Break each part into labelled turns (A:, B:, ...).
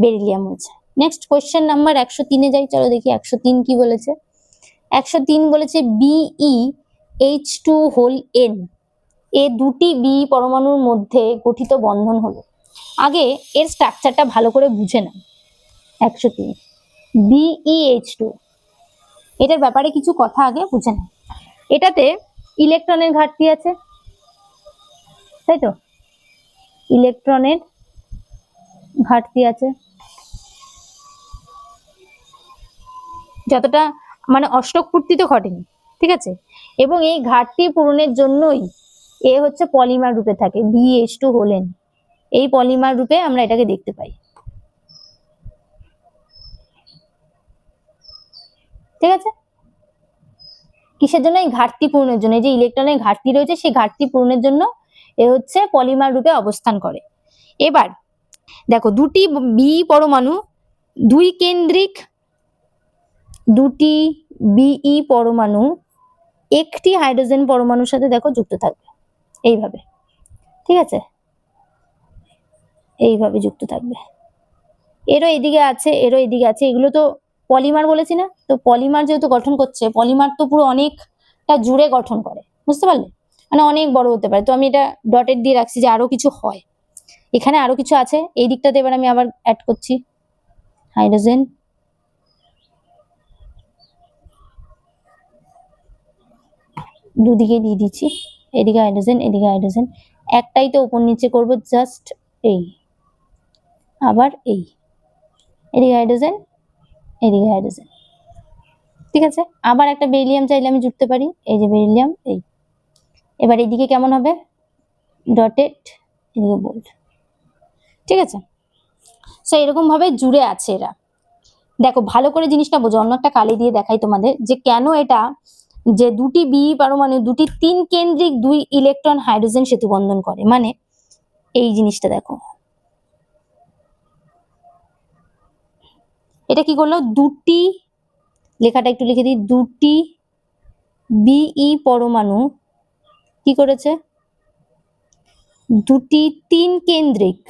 A: Beryllium হয়েছে। Next question number 103-এ যাই, চলো দেখি 103 কি বলেছে। 103 বলেছে BeH2 হোল N এ দুটি বি পরমাণুর মধ্যে গঠিত বন্ধন হলো। আগে এর স্ট্রাকচারটা ভালো করে বুঝে নাও। 103 BeH2 এটার ব্যাপারে কিছু কথা আগে বুঝে নাও। এটাতে ইলেকট্রনের ঘাটতি আছে, তাই তো? ইলেকট্রনের ঘাটতি আছে, যতটা মানে অষ্টক পূর্তি তো ঘটেনি, ঠিক আছে? এবং এই ঘাটতি পূরণের জন্যই এ হচ্ছে পলিমার রূপে থাকে, BeH2 হোল N। এই পলিমার রূপে আমরা এটাকে দেখতে পাই, ঠিক আছে? কিসের জন্য? এই ঘাটতি পূরণের জন্য। এই যে ইলেকট্রনের ঘাটতি রয়েছে সেই ঘাটতি পূরণের জন্য এ হচ্ছে পলিমার রূপে অবস্থান করে। এবার দেখো দুটি বি পরমাণু, দুই কেন্দ্রিক দুটি বিই পরমাণু একটি হাইড্রোজেন পরমাণুর সাথে দেখো যুক্ত থাকবে এইভাবে, ঠিক আছে? এইভাবে যুক্ত থাকবে। এরও এদিকে আছে, এরও এদিকে আছে, এগুলো তো পলিমার বলেছি না? তো পলিমার যেহেতু গঠন করছে, পলিমার তো পুরো অনেকটা জুড়ে গঠন করে, বুঝতে পারলে? মানে অনেক বড় হতে পারে। তো আমি এটা ডটেড দিয়ে রাখছি যে আরো কিছু হয়, এখানে আরো কিছু আছে। এই দিকটাতে এবার আমি আবার অ্যাড করছি হাইড্রোজেন, দুদিকে দিয়ে দিচ্ছি, এদিকে হাইড্রোজেন, এদিকে হাইড্রোজেন। একটাই তো উপর নিচে করব, জাস্ট এই, আবার এই, এদিকে হাইড্রোজেন, এদিকে হাইড্রোজেন, ঠিক আছে? আবার একটা বেরিলিয়াম চাইলে আমি জুড়তে পারি, এই যে বেরিলিয়াম, এই। এবার এদিকে কেমন হবে? ডটেড, এদিকে বোল্ড, ঠিক আছে? সো এরকম ভাবে জুড়ে আছে এরা। দেখো ভালো করে জিনিসটা বোঝো, অন্য একটা কালি দিয়ে দেখাই তোমাদের যে কেন এটা, যে দুটি বি পরমাণু দুটি 3 কেন্দ্রিক 2 ইলেকট্রন হাইড্রোজেন সেতু বন্ধন করে। মানে এই জিনিসটা দেখো, এটা কি করলো? দুটি, লেখাটা একটু লিখে দিই, দুটি বিই পরমাণু কি করেছে? দুটি 3 কেন্দ্রিক,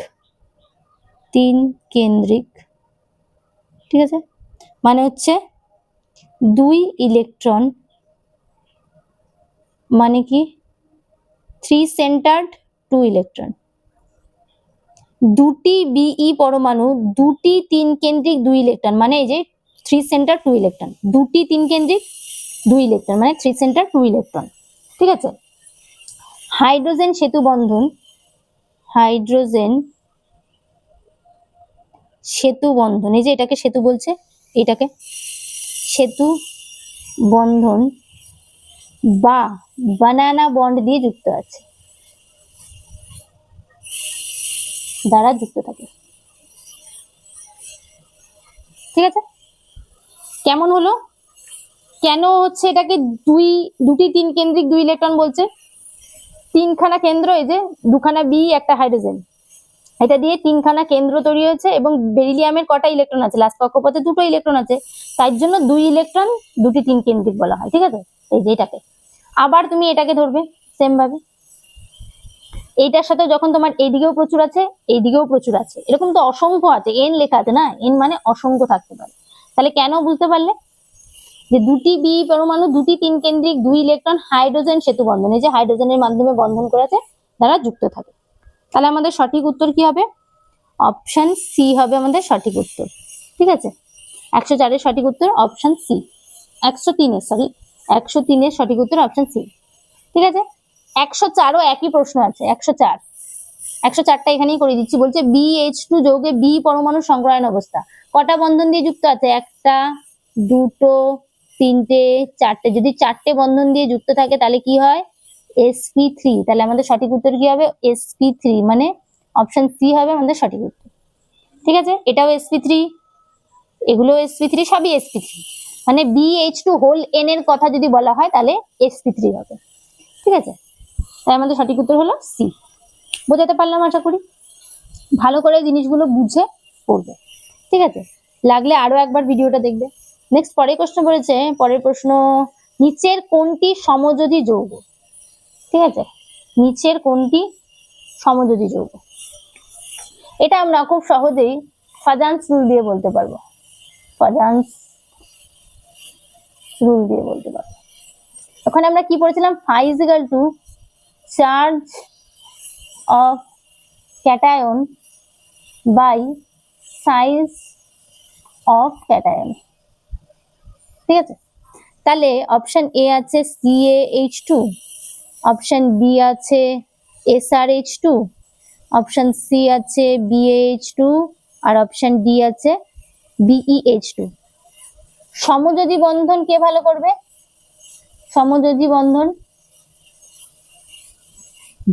A: ঠিক আছে? মানে হচ্ছে 2 ইলেকট্রন, মানে কি 3 সেন্টার্ড 2 ইলেকট্রন। দুটি বিই পরমাণু দুটি 3 কেন্দ্রিক 2 ইলেকট্রন, মানে এই যে 3 সেন্টার 2 ইলেকট্রন, দুটি 3 কেন্দ্রিক 2 ইলেকট্রন মানে 3 সেন্টার 2 ইলেকট্রন, ঠিক আছে? হাইড্রোজেন সেতু বন্ধন, হাইড্রোজেন সেতু বন্ধন, এই যে এটাকে সেতু বলছে, এটাকে সেতু বন্ধন বা বানানা বন্ড দিয়ে যুক্ত আছে, দ্বারা যুক্ত থাকে, ঠিক আছে? কেমন হলো? কেন হচ্ছে এটাকে দুটি 3 কেন্দ্রিক 2 ইলেকট্রন বলছে? 3খানা কেন্দ্র, এই যে 2খানা বি একটা হাইড্রোজেন, এটা দিয়ে 3খানা কেন্দ্র তৈরি হয়েছে। এবং বেরিলিয়ামের কটা ইলেকট্রন আছে? লাস্ট কক্ষপথে 2টো ইলেকট্রন আছে, তাই জন্য 2 ইলেকট্রন দুটি 3 কেন্দ্রিক বলা হয়, ঠিক আছে? এই যে এটাকে। আবার তুমি এটাকে ধরবে সেম ভাবে, এইটার সাথে যখন তোমার এইদিকেও প্রচুর আছে, এইদিকেও প্রচুর আছে, এরকম তো অসংখ্য আছে, এন লেখা আছে না, এন মানে অসংখ্য থাকতে পারে। তাহলে কেন বুঝতে পারলে? যে দুটি বি পরমাণু দুটি 3 কেন্দ্রিক 2 ইলেকট্রন হাইড্রোজেন সেতু বন্ধন, এই যে হাইড্রোজেনের মাধ্যমে বন্ধন করেছে, দ্বারা যুক্ত থাকে। তাহলে আমাদের সঠিক উত্তর কি হবে? অপশন সি হবে আমাদের সঠিক উত্তর, ঠিক আছে? 104-এর সঠিক উত্তর অপশন সি। 103-এর সঠিক উত্তর অপশন সি, ঠিক আছে? 104ও একই প্রশ্ন আছে, 104টা এখানেই করে দিচ্ছি। বলছে BH2 যৌগে বি পরমাণু সংগ্রহায়ন অবস্থা কটা বন্ধন দিয়ে যুক্ত আছে? একটা, দুটো, তিনটে, চারটে। যদি 4টে বন্ধন দিয়ে যুক্ত থাকে তাহলে কি হয়? sp3। তাহলে আমাদের সঠিক উত্তর কি হবে? sp3, মানে অপশন সি হবে আমাদের সঠিক উত্তর, ঠিক আছে? এটাও sp3, এগুলো sp3, সবই sp3, মানে BH2 হোল N এর কথা যদি বলা হয় তাহলে sp3 হবে, ঠিক আছে? তাই আমাদের সঠিক উত্তর হলো সি। বোঝাতে পারলাম আশা করি? ভালো করে জিনিসগুলো বুঝে পড়বে, ঠিক আছে? লাগলে আরো একবার ভিডিওটা দেখবে। নেক্সট পরের প্রশ্ন বলেছে, পরের প্রশ্ন, নিচের কোনটি সমযোজী যৌগ? ঠিক আছে, নিচের কোনটি সমযোজী যৌগ? এটা আমরা খুব সহজেই ফাজান্স রুল দিয়ে বলতে পারবো, ফাজান্স রুল দিয়ে বলতে পারবো। ওখানে আমরা কি পড়েছিলাম, phi is equal to charge of cation by size of cation। ঠিক আছে, তাহলে অপশন এ আছে CaH2, অপশন বি আছে SrH2, অপশন সি আছে BaH2 আর অপশন ডি আছে BeH2। সমযোজী বন্ধন কে ভালো করবে? সমযোজী বন্ধন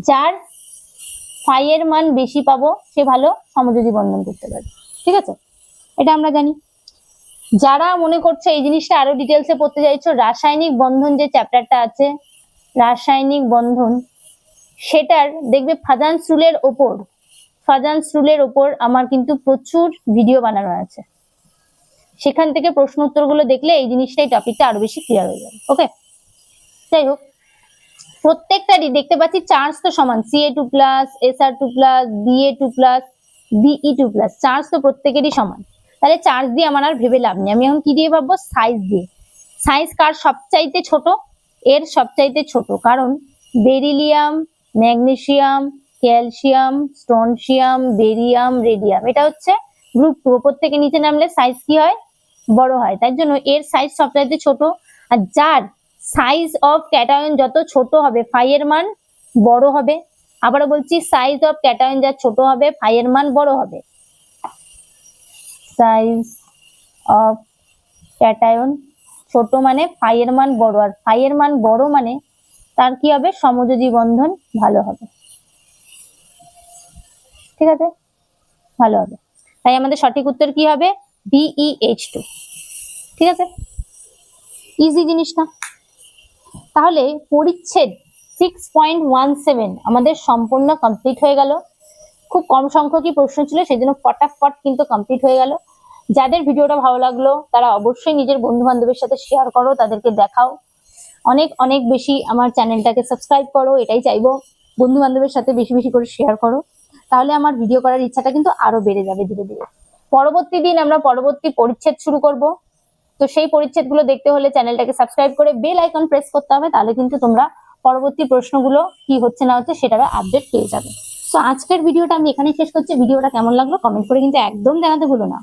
A: যার ফাই এর মান বেশি পাবো সে ভালো সমযোজী বন্ধন করতে পারবে। ঠিক আছে, এটা আমরা জানি। যারা মনে করছে এই জিনিসটা আরো ডিটেলসে পড়তে চাইছো, রাসায়নিক বন্ধন যে চ্যাপ্টারটা আছে, রাসায়নিক বন্ধন, সেটার দেখবে ফাজান্স রুলের ওপর আমার কিন্তু প্রচুর ভিডিও বানানো আছে। সেখান থেকে প্রশ্ন উত্তরগুলো দেখলে এই জিনিসটাই টপিকটা আরো বেশি ক্লিয়ার হয়ে যাবে। ওকে, যাই হোক, প্রত্যেকটারই দেখতে পাচ্ছি চার্জ তো সমান, Ca2+, Sr2+, Ba2+, Be2+, charge তো প্রত্যেকেরই সমান। তাহলে চার্জ দিয়ে আমার আর ভেবে লাভ নেই, আমি এখন কি দিয়ে ভাববো, সাইজ দিয়ে। সাইজ কার সবচাইতে ছোট? এর সবচাইতে ছোট, কারণ beryllium, magnesium, calcium, strontium, barium, radium, এটা হচ্ছে গ্রুপ 2, ওপর থেকে নিচে নামলে সাইজ কি হয়, বড় হয়, তাই জন্য এর সাইজ সবচাইতে ছোট। আর যার সাইজ অফ ক্যাটায়ন যত ছোট হবে ফাই এর মান বড় হবে। আবারও বলছি, সাইজ অফ ক্যাটায়ন যা ছোট হবে ফাই এর মান বড় হবে। সাইজ অফ ক্যাটায়ন ছোট মানে ফাই এর মান বড়, আর ফাই এর মান বড় মানে তার কি হবে, সমযোজী বন্ধন ভালো হবে। ঠিক আছে, ভালো হবে। তাই আমাদের সঠিক উত্তর কি হবে, BeH2। ঠিক আছে, ইজি জিনিসটা। তাহলে পরিচ্ছেদ 6.17 আমাদের সম্পূর্ণ কমপ্লিট হয়ে গেল। খুব কম সংখ্যকই প্রশ্ন ছিল, সেই জন্য ফটাফট কিন্তু কমপ্লিট হয়ে গেল। যাদের ভিডিওটা ভালো লাগলো তারা অবশ্যই নিজের বন্ধু বান্ধবের সাথে শেয়ার করো, তাদেরকে দেখাও। অনেক অনেক বেশি আমার চ্যানেলটাকে সাবস্ক্রাইব করো, এটাই চাইবো। বন্ধু বান্ধবের সাথে বেশি বেশি করে শেয়ার করো, তাহলে আমার ভিডিও করার ইচ্ছাটা কিন্তু আরো বেড়ে যাবে ধীরে ধীরে। পরবর্তী দিন আমরা পরবর্তী পরিচ্ছেদ শুরু করব, তো সেই পরিচ্ছেদগুলো দেখতে হলে চ্যানেলটাকে সাবস্ক্রাইব করে বেল আইকন প্রেস করতে হবে, তাহলে কিন্তু তোমরা পরবর্তী প্রশ্নগুলো কি হচ্ছে না হচ্ছে সেটারও আপডেট পেয়ে যাবে। তো আজকের ভিডিওটা আমি এখানেই শেষ করছি। ভিডিওটা কেমন লাগলো কমেন্ট করে কিন্তু একদম জানাতে ভুলো না।